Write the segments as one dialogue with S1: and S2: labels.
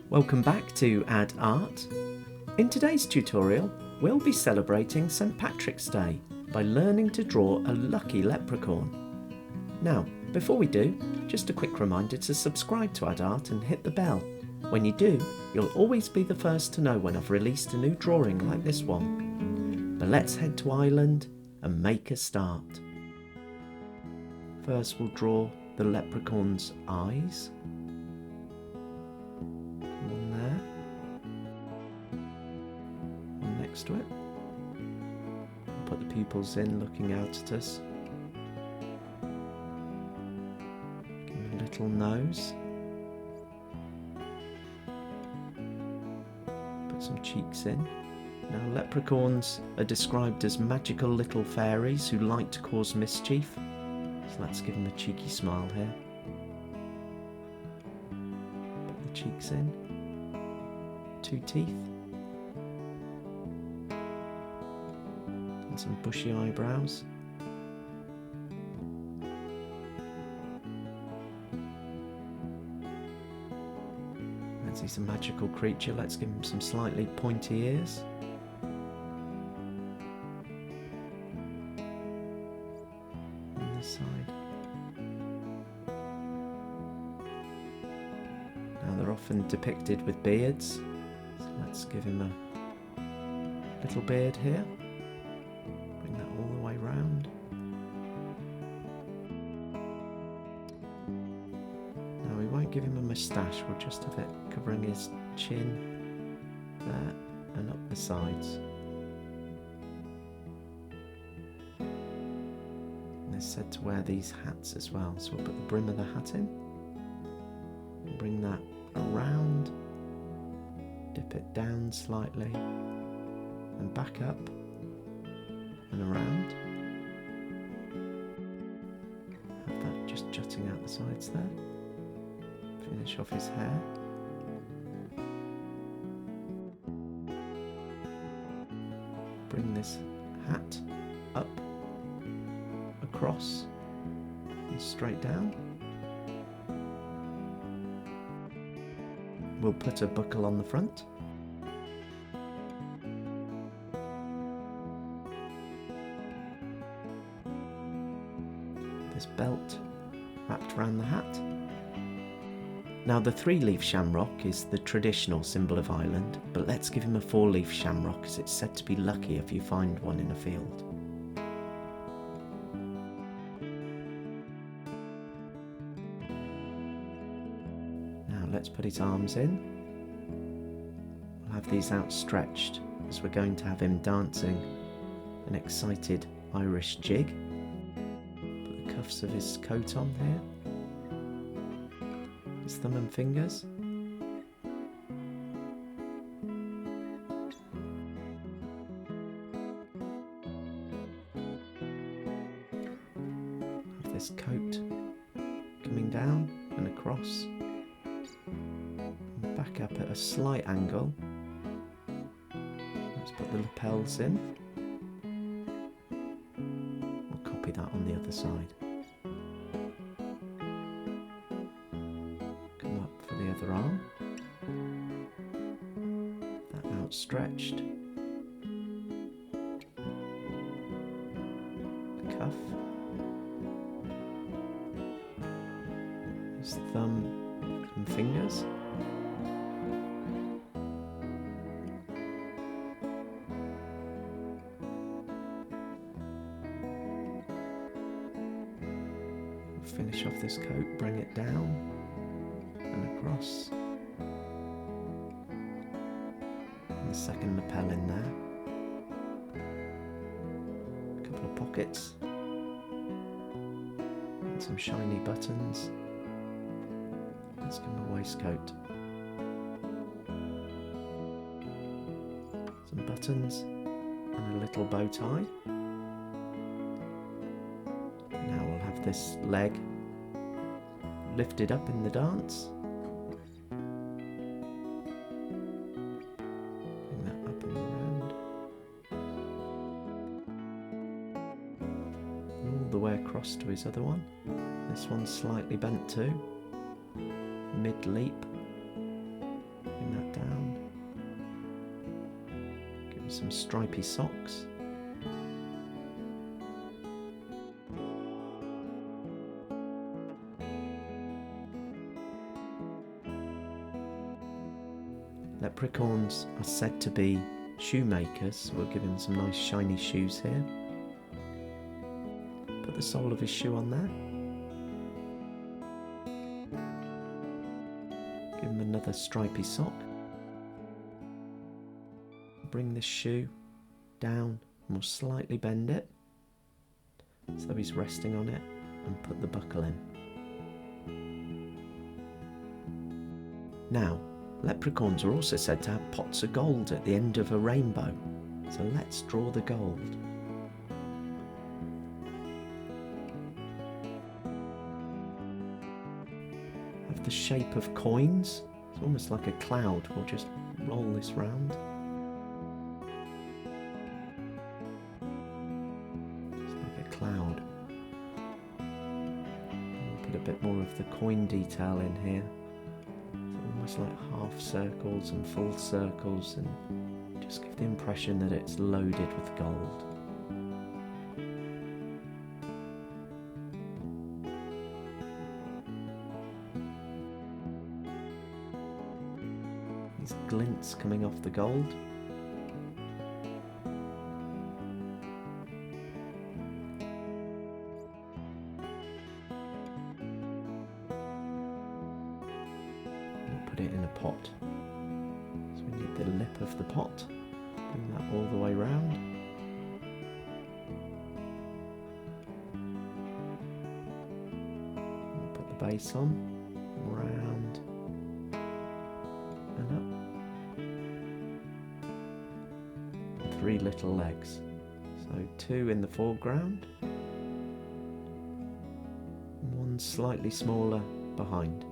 S1: Welcome back to Add Art. In today's tutorial, we'll be celebrating St. Patrick's Day by learning to draw a lucky leprechaun. Now, before we do, just a quick reminder to subscribe to Add Art and hit the bell. When you do, you'll always be the first to know when I've released a new drawing like this one. But let's head to Ireland and make a start. First we'll draw the leprechaun's eyes. One there. One next to it. Put the pupils in, looking out at us. Give him a little nose. Put some cheeks in. Now, leprechauns are described as magical little fairies who like to cause mischief. So let's give him a cheeky smile here. Put the cheeks in. 2 teeth. And some bushy eyebrows. As he's a magical creature, let's give him some slightly pointy ears. Side. Now they're often depicted with beards, so let's give him a little beard here. Bring that all the way round. Now we won't give him a moustache, we'll just have it covering his chin there and up the sides. They're said to wear these hats as well, so we'll put the brim of the hat in and bring that around, dip it down slightly and back up and around. Have that just jutting out the sides there. Finish off his hair. Bring this hat up, across and straight down. We'll put a buckle on the front. This belt wrapped around the hat. Now the 3-leaf shamrock is the traditional symbol of Ireland, but let's give him a 4-leaf shamrock as it's said to be lucky if you find one in a field. Let's put his arms in. We'll have these outstretched as we're going to have him dancing an excited Irish jig. Put the cuffs of his coat on here. His thumb and fingers. Have this coat coming down and across. Back up at a slight angle. Let's put the lapels in. We'll copy that on the other side. Come up for the other arm. That outstretched. The cuff. His thumb and fingers. Finish off this coat, bring it down and across. And the second lapel in there. A couple of pockets. And some shiny buttons. Let's give him a waistcoat. Some buttons and a little bow tie. Now we'll have this leg lifted up in the dance. Bring that up and around. And all the way across to his other one. This one's slightly bent too. Mid-leap. Some stripy socks. Leprechauns are said to be shoemakers, so we'll give him some nice shiny shoes here. Put the sole of his shoe on there. Give him another stripy sock. Bring this shoe down and we'll slightly bend it so he's resting on it, and put the buckle in. Now, leprechauns are also said to have pots of gold at the end of a rainbow, so let's draw the gold. Have the shape of coins, it's almost like a cloud. We'll just roll this round. It's like a cloud. We'll put a bit more of the coin detail in here. Almost like half circles and full circles, and just give the impression that it's loaded with gold. These glints coming off the gold. Put it in a pot. So we need the lip of the pot. Bring that all the way round. We'll put the base on, round and up. 3 little legs. So 2 in the foreground, and 1 slightly smaller behind.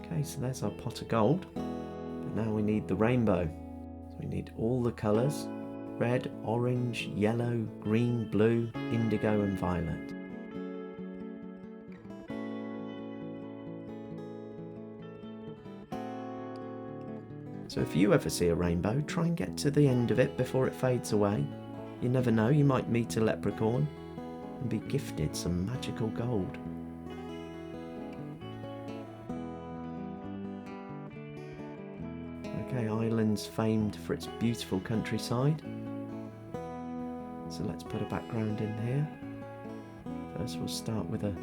S1: Okay, so there's our pot of gold, but now we need the rainbow. So we need all the colours: red, orange, yellow, green, blue, indigo and violet. So if you ever see a rainbow, try and get to the end of it before it fades away. You never know, you might meet a leprechaun and be gifted some magical gold. Okay, Ireland's famed for its beautiful countryside. So let's put a background in here. First we'll start with a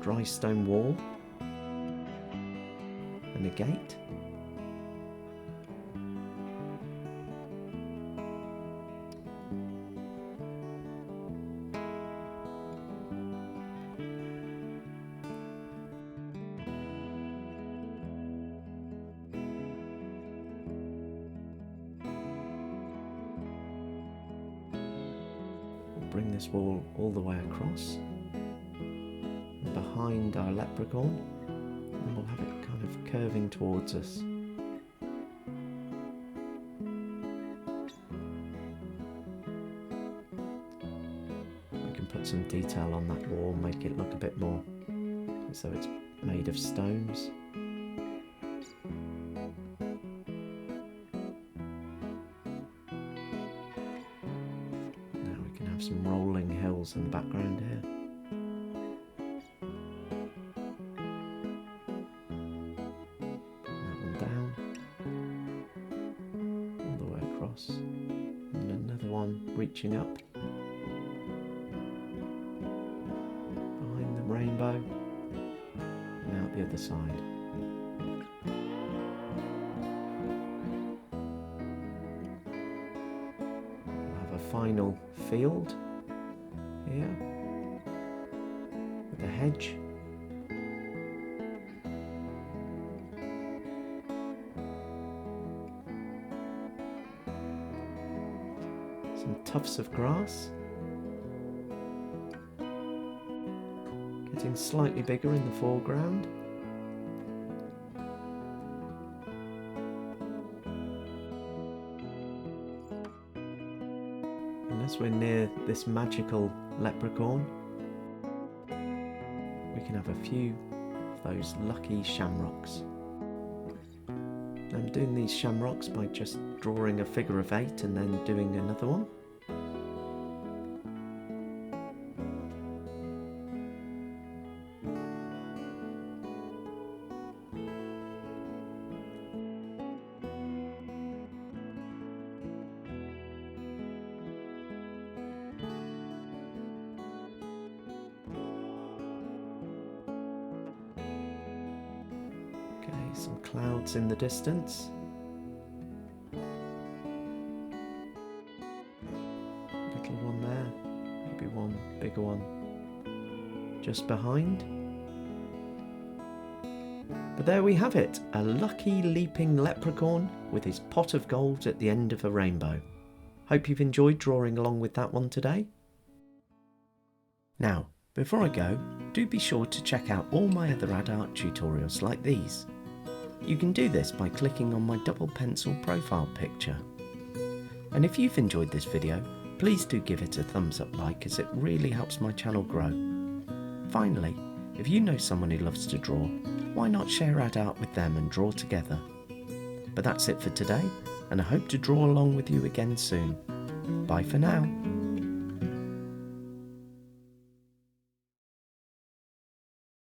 S1: dry stone wall and a gate. Bring this wall all the way across behind our leprechaun, and we'll have it kind of curving towards us. We can put some detail on that wall, make it look a bit more as though it's made of stones. Some rolling hills in the background here. That one down, all the way across, and another one reaching up behind the rainbow, and out the other side. We'll have a final field here with a hedge. Some tufts of grass, getting slightly bigger in the foreground. And as we're near this magical leprechaun, we can have a few of those lucky shamrocks. I'm doing these shamrocks by just drawing a figure of 8 and then doing another one. Okay, some clouds in the distance. Little one there, maybe one bigger one just behind. But there we have it, a lucky leaping leprechaun with his pot of gold at the end of a rainbow. Hope you've enjoyed drawing along with that one today. Now, before I go, do be sure to check out all my other ad art tutorials like these. You can do this by clicking on my double pencil profile picture. And if you've enjoyed this video, please do give it a thumbs up like, as it really helps my channel grow. Finally, if you know someone who loves to draw, why not share ad art with them and draw together? But that's it for today, and I hope to draw along with you again soon. Bye for now.